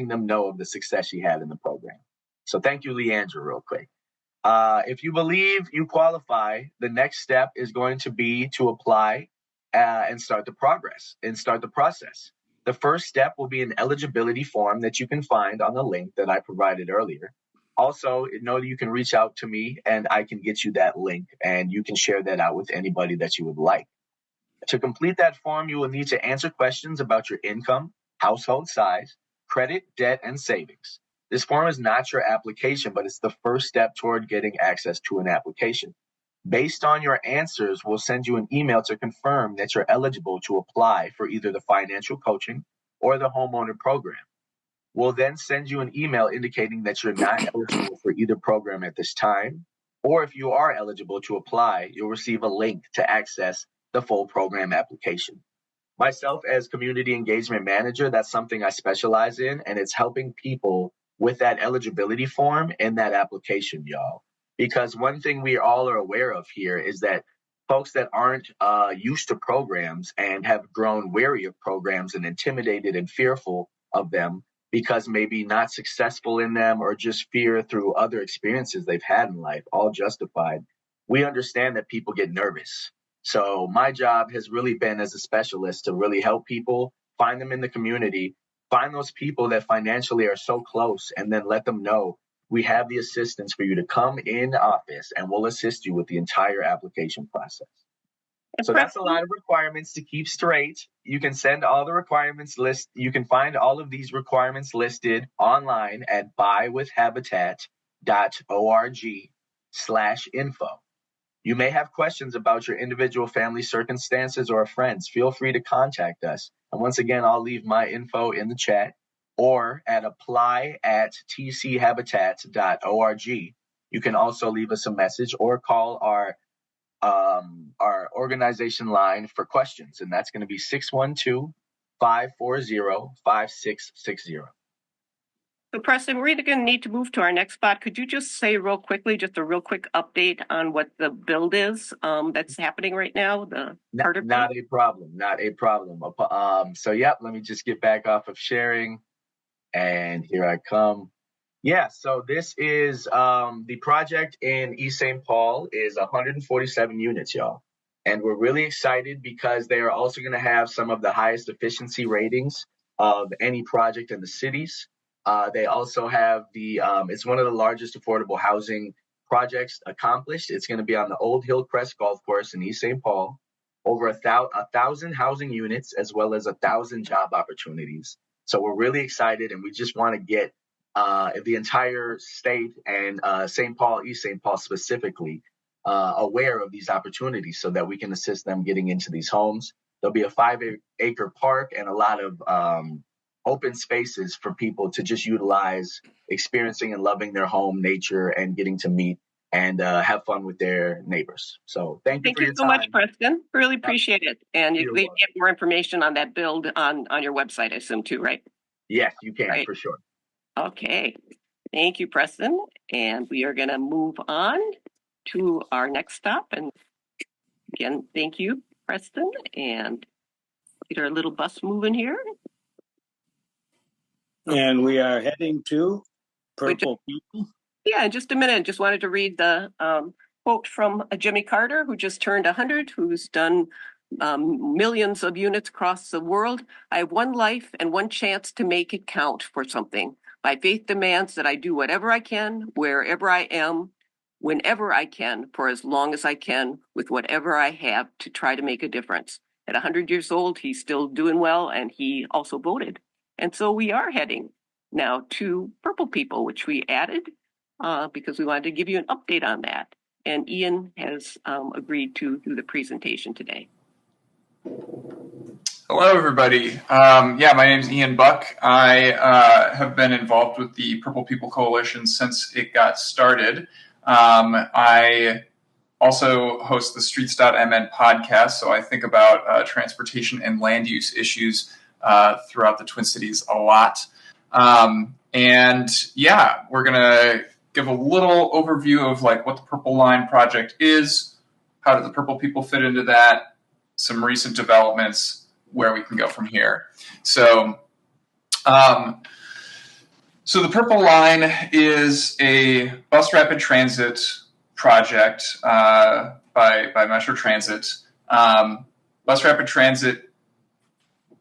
Speaker 8: them know of the success she had in the program. So thank you, Leandra, real quick. If you believe you qualify, the next step is going to be to apply and start the process. The first step will be an eligibility form that you can find on the link that I provided earlier. Also, know that you can reach out to me and I can get you that link and you can share that out with anybody that you would like. To complete that form, you will need to answer questions about your income, household size, credit, debt, and savings. This form is not your application, but it's the first step toward getting access to an application. Based on your answers, we'll send you an email to confirm that you're eligible to apply for either the financial coaching or the homeowner program. We'll then send you an email indicating that you're not eligible for either program at this time, or if you are eligible to apply, you'll receive a link to access the full program application. Myself as community engagement manager, that's something I specialize in, and it's helping people with that eligibility form and that application, y'all. Because one thing we all are aware of here is that folks that aren't used to programs and have grown wary of programs and intimidated and fearful of them because maybe not successful in them or just fear through other experiences they've had in life, all justified. We understand that people get nervous. So my job has really been as a specialist to really help people, find them in the community, find those people that financially are so close, and then let them know we have the assistance for you to come in office and we'll assist you with the entire application process. So that's a lot of requirements to keep straight. You can send all the requirements list. You can find all of these requirements listed online at buywithhabitat.org/info. You may have questions about your individual family circumstances or friends. Feel free to contact us. And once again, I'll leave my info in the chat or at apply@tchabitat.org. You can also leave us a message or call our organization line for questions, and that's going to be 612-540-5660.
Speaker 1: So Preston, we're going to need to move to our next spot. Could you just say real quickly, just a real quick update on what the build is that's happening right now?
Speaker 8: Not a problem. So let me just get back off of sharing, and here I come. Yeah, so this is the project in East St. Paul is 147 units, y'all. And we're really excited because they are also going to have some of the highest efficiency ratings of any project in the cities. They also have it's one of the largest affordable housing projects accomplished. It's going to be on the Old Hillcrest Golf Course in East St. Paul. Over 1,000 housing units as well as 1,000 job opportunities. So we're really excited, and we just want to get the entire state and St. Paul, East St. Paul specifically, aware of these opportunities so that we can assist them getting into these homes. There'll be a 5-acre park and a lot of open spaces for people to just utilize, experiencing and loving their home, nature, and getting to meet and have fun with their neighbors. So thank you for your time.
Speaker 1: Thank you so much, Preston. Really appreciate it. And you can get more information on that build on your website, I assume, too, right?
Speaker 8: Yes, you can, for sure.
Speaker 1: Okay. Thank you, Preston. And we are going to move on to our next stop. And again, thank you, Preston. And get our little bus moving here.
Speaker 2: And we are heading to Purple People.
Speaker 1: Yeah, in just a minute. Just wanted to read the quote from Jimmy Carter, who just turned 100, who's done millions of units across the world. I have one life and one chance to make it count for something. My faith demands that I do whatever I can, wherever I am, whenever I can, for as long as I can, with whatever I have to try to make a difference. At 100 years old, he's still doing well, and he also voted. And so we are heading now to Purple People, which we added because we wanted to give you an update on that. And Ian has agreed to do the presentation today.
Speaker 9: Hello, everybody. Yeah, my name is Ian Buck. I have been involved with the Purple People Coalition since it got started. I also host the Streets.mn podcast, so I think about transportation and land use issues throughout the Twin Cities a lot. And yeah, we're going to give a little overview of like what the Purple Line project is, how do the Purple People fit into that, some recent developments, where we can go from here. So the Purple Line is a bus rapid transit project by Metro Transit. Bus rapid transit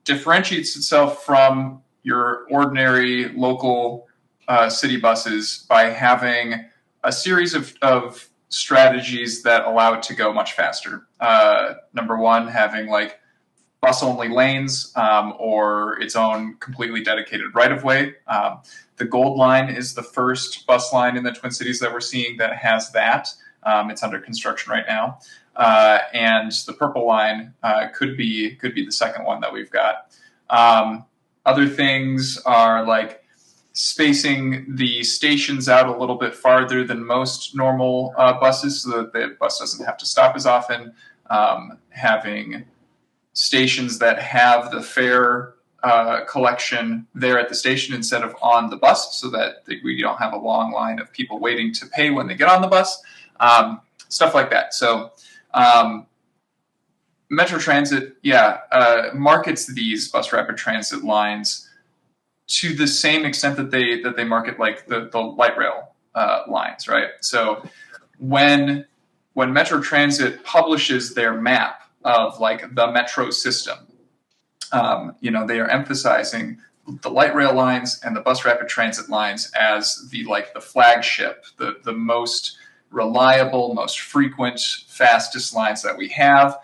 Speaker 9: differentiates itself from your ordinary local city buses by having a series of strategies that allow it to go much faster. Number one, having like bus-only lanes or its own completely dedicated right-of-way. The Gold Line is the first bus line in the Twin Cities that we're seeing that has that. It's under construction right now. And the Purple Line could be the second one that we've got. Other things are like spacing the stations out a little bit farther than most normal buses so that the bus doesn't have to stop as often. Having stations that have the fare collection there at the station instead of on the bus so that we don't have a long line of people waiting to pay when they get on the bus, stuff like that. So Metro Transit, markets these bus rapid transit lines to the same extent that they market like the light rail lines, right? So when Metro Transit publishes their map of like the metro system, they are emphasizing the light rail lines and the bus rapid transit lines as the flagship, the most reliable, most frequent, fastest lines that we have.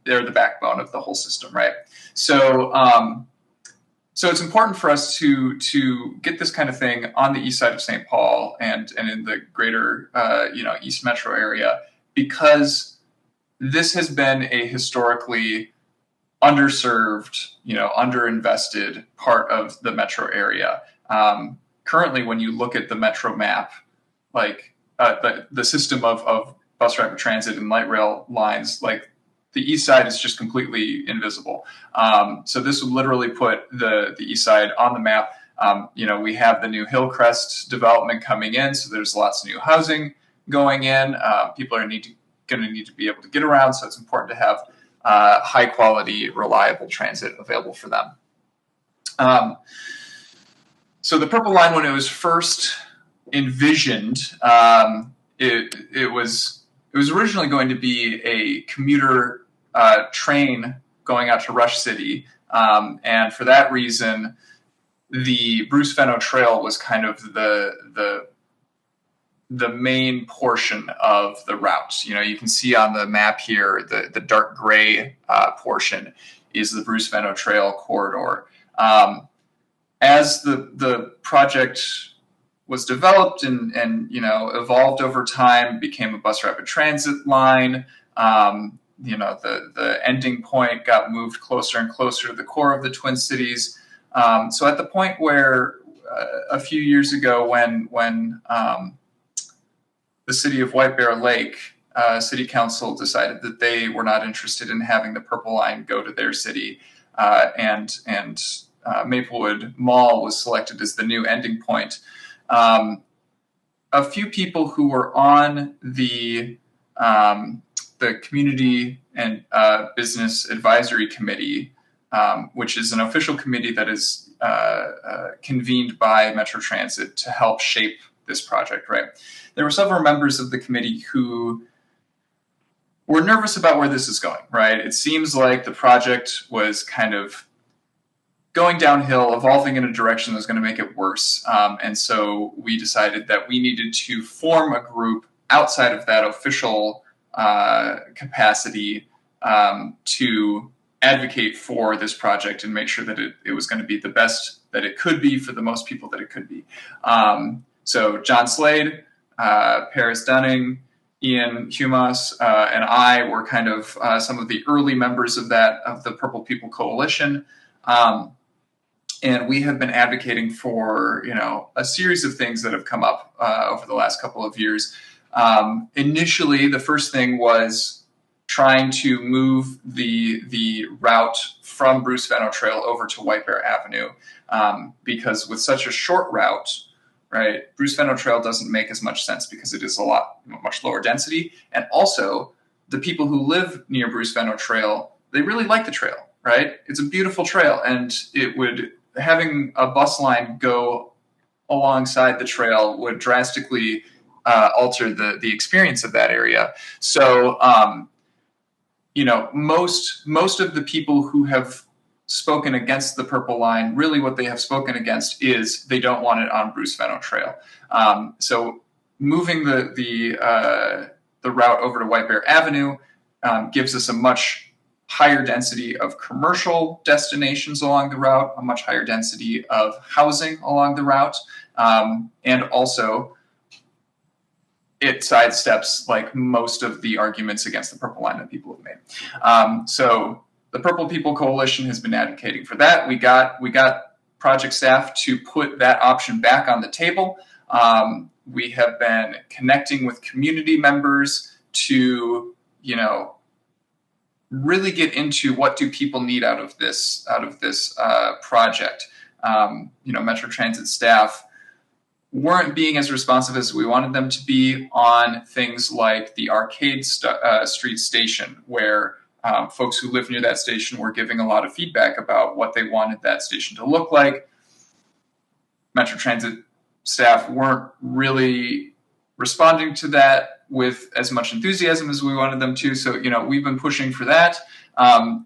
Speaker 9: They're the backbone of the whole system, right? So it's important for us to get this kind of thing on the east side of St. Paul and in the greater East Metro area, because this has been a historically underserved, underinvested part of the metro area. Currently, when you look at the metro map, like the system of bus rapid transit and light rail lines, like the east side is just completely invisible. So this would literally put the east side on the map. We have the new Hillcrest development coming in, so there's lots of new housing going in. People are going to need to be able to get around, so it's important to have high quality, reliable transit available for them. So the Purple Line, when it was first envisioned, it was originally going to be a commuter train going out to Rush City, and for that reason, the Bruce Fenno Trail was kind of the main portion of the route. You can see on the map here, the dark gray portion is the Bruce Fenno Trail corridor. As the project was developed and evolved over time, became a bus rapid transit line, the ending point got moved closer and closer to the core of the Twin Cities. So at the point where a few years ago when the city of White Bear Lake City Council decided that they were not interested in having the Purple Line go to their city, and Maplewood Mall was selected as the new ending point. A few people who were on the Community and Business Advisory Committee, which is an official committee that is convened by Metro Transit to help shape this project, right? There were several members of the committee who were nervous about where this is going, right? It seems like the project was kind of going downhill, evolving in a direction that was going to make it worse. And so we decided that we needed to form a group outside of that official capacity to advocate for this project and make sure that it was going to be the best that it could be for the most people that it could be. So John Slade, Paris Dunning, Ian Humas, and I were kind of some of the early members of the Purple People Coalition. And we have been advocating for, a series of things that have come up over the last couple of years. Initially, the first thing was trying to move the route from Bruce Venno Trail over to White Bear Avenue, because with such a short route, right, Bruce Venno Trail doesn't make as much sense because it is much lower density. And also, the people who live near Bruce Venno Trail, they really like the trail, right? It's a beautiful trail, and having a bus line go alongside the trail would drastically alter the experience of that area. So, most of the people who have spoken against the Purple Line, really what they have spoken against is they don't want it on Bruce Venno Trail. So moving the route over to White Bear Avenue gives us a much higher density of commercial destinations along the route, a much higher density of housing along the route, and also it sidesteps like most of the arguments against the Purple Line that people have made. So the Purple People Coalition has been advocating for that. We got project staff to put that option back on the table. We have been connecting with community members to, really get into what do people need out of this project. Metro Transit staff weren't being as responsive as we wanted them to be on things like the Arcade Street station, where folks who live near that station were giving a lot of feedback about what they wanted that station to look like. Metro Transit staff weren't really responding to that with as much enthusiasm as we wanted them to. So, we've been pushing for that.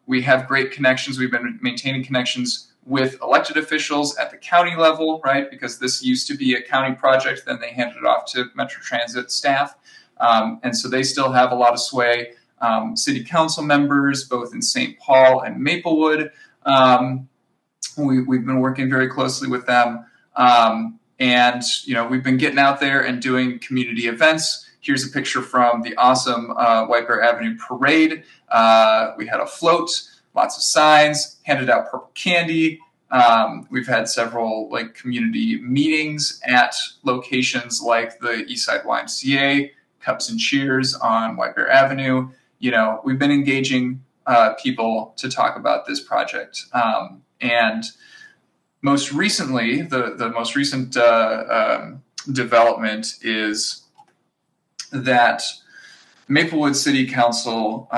Speaker 9: We have great connections. We've been maintaining connections with elected officials at the county level, right? Because this used to be a county project, then they handed it off to Metro Transit staff. And so they still have a lot of sway. City council members, both in St. Paul and Maplewood. We've been working very closely with them. And we've been getting out there and doing community events. Here's a picture from the awesome White Bear Avenue parade. We had a float, lots of signs, handed out purple candy. We've had several community meetings at locations like the Eastside YMCA, Cups and Cheers on White Bear Avenue. We've been engaging people to talk about this project. And most recently, the most recent development is that Maplewood City Council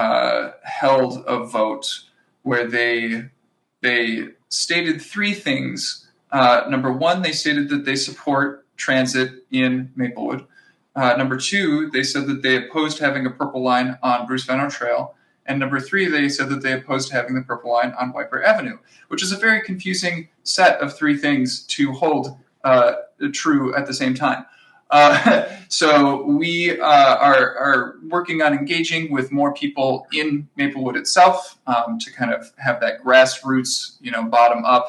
Speaker 9: held a vote where they stated three things. Number one, they stated that they support transit in Maplewood. Number two, they said that they opposed having a Purple Line on Bruce Venno Trail. And number three, they said that they opposed having the Purple Line on White Bear Avenue, which is a very confusing set of three things to hold true at the same time. So we are working on engaging with more people in Maplewood itself to kind of have that grassroots, bottom up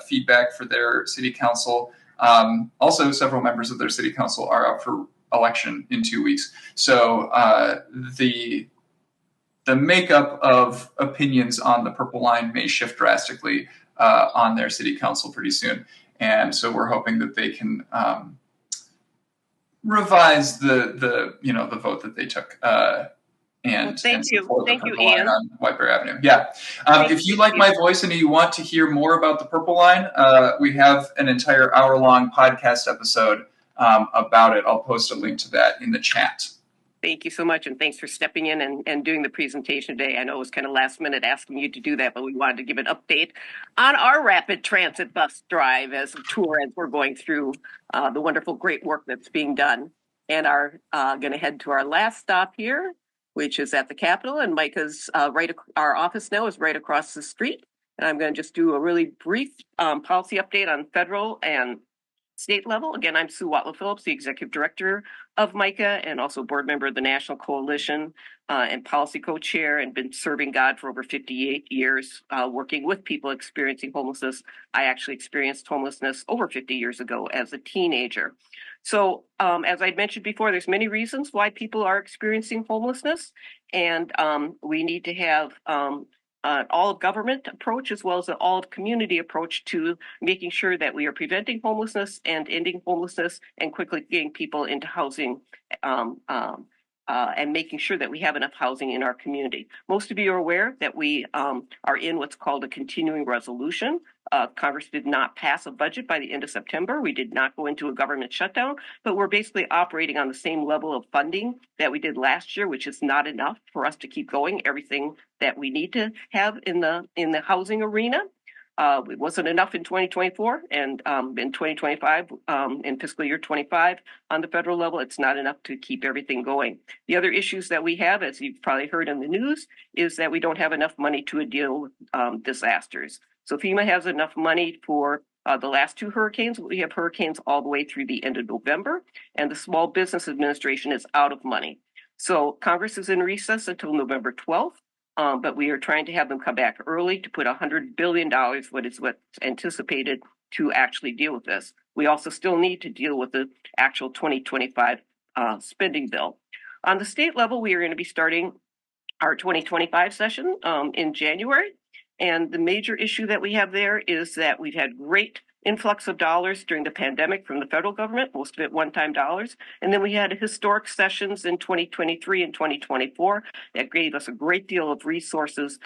Speaker 9: feedback for their city council. Also, several members of their city council are up for election in 2 weeks. So the makeup of opinions on the Purple Line may shift drastically on their city council pretty soon. And so we're hoping that they can revise the vote that they took
Speaker 1: thank you,
Speaker 9: Ian. On White Bear Avenue. Yeah. If you like my voice and you want to hear more about the Purple Line, we have an entire hour-long podcast episode about it. I'll post a link to that in the chat.
Speaker 1: Thank you so much, and thanks for stepping in and doing the presentation today. I know it was kind of last minute asking you to do that, but we wanted to give an update on our rapid transit bus drive as a tour as we're going through the wonderful, great work that's being done. And are going to head to our last stop here, which is at the Capitol, and MICAH's our office now is right across the street. And I'm going to just do a really brief policy update on federal and state level. Again, I'm Sue Watlov Phillips, the Executive Director of MICAH and also board member of the National Coalition and policy co-chair, and been serving God for over 58 years, working with people experiencing homelessness. I actually experienced homelessness over 50 years ago as a teenager. So as I mentioned before, there's many reasons why people are experiencing homelessness, and we need to have an all-of-government approach as well as an all-of-community approach to making sure that we are preventing homelessness and ending homelessness and quickly getting people into housing and making sure that we have enough housing in our community. Most of you are aware that we are in what's called a continuing resolution. Congress did not pass a budget by the end of September. We did not go into a government shutdown, but we're basically operating on the same level of funding that we did last year, which is not enough for us to keep going everything that we need to have in the housing arena. It wasn't enough in 2024, and in 2025, in fiscal year 25, on the federal level, it's not enough to keep everything going. The other issues that we have, as you've probably heard in the news, is that we don't have enough money to deal with disasters. So FEMA has enough money for the last two hurricanes. We have hurricanes all the way through the end of November, and the Small Business Administration is out of money. So Congress is in recess until November 12th. But we are trying to have them come back early to put $100 billion, what's anticipated, to actually deal with this. We also still need to deal with the actual 2025 spending bill. On the state level, we are going to be starting our 2025 session in January. And the major issue that we have there is that we've had great influx of dollars during the pandemic from the federal government, most of it one-time dollars. And then we had historic sessions in 2023 and 2024 that gave us a great deal of resources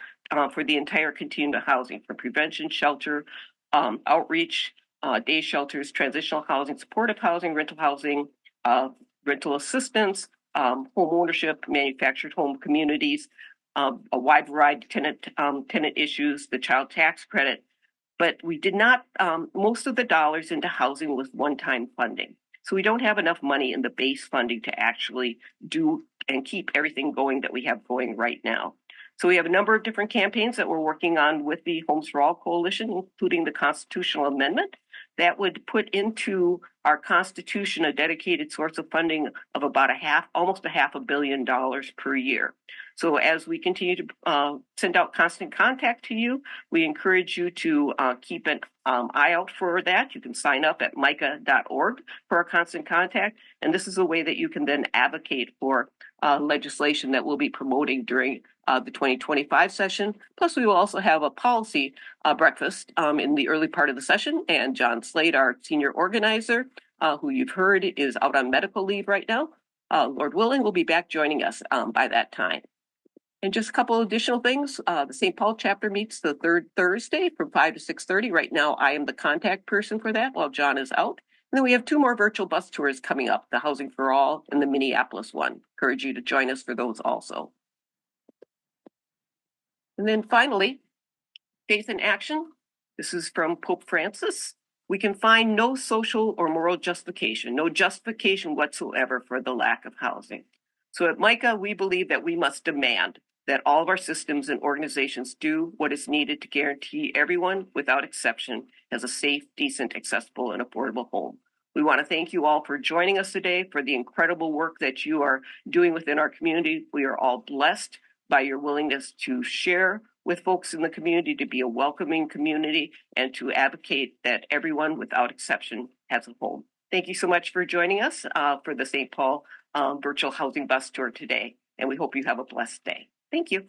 Speaker 1: for the entire continuum of housing, from prevention, shelter, outreach, day shelters, transitional housing, supportive housing, rental assistance, home ownership, manufactured home communities, a wide variety of tenant issues, the child tax credit. But we did not, most of the dollars into housing was one-time funding. So we don't have enough money in the base funding to actually do and keep everything going that we have going right now. So we have a number of different campaigns that we're working on with the Homes for All Coalition, including the constitutional amendment that would put into our Constitution a dedicated source of funding of about almost $500 million per year. So as we continue to send out constant contact to you, we encourage you to keep an eye out for that. You can sign up at MICAH.org for our constant contact. And this is a way that you can then advocate for legislation that we'll be promoting during the 2025 session. Plus, we will also have a policy breakfast in the early part of the session. And John Slade, our senior organizer, who you've heard is out on medical leave right now, Lord willing, will be back joining us by that time. And just a couple of additional things. The St. Paul chapter meets the third Thursday from 5 to 6:30. Right now, I am the contact person for that while John is out. And then we have two more virtual bus tours coming up, the Housing for All and the Minneapolis one. Encourage you to join us for those also. And then finally, faith in action. This is from Pope Francis. We can find no social or moral justification, no justification whatsoever for the lack of housing. So at MICAH, we believe that we must demand that all of our systems and organizations do what is needed to guarantee everyone, without exception, has a safe, decent, accessible, and affordable home. We want to thank you all for joining us today, for the incredible work that you are doing within our community. We are all blessed by your willingness to share with folks in the community, to be a welcoming community, and to advocate that everyone, without exception, has a home. Thank you so much for joining us for the St. Paul virtual housing bus tour today, and we hope you have a blessed day. Thank you.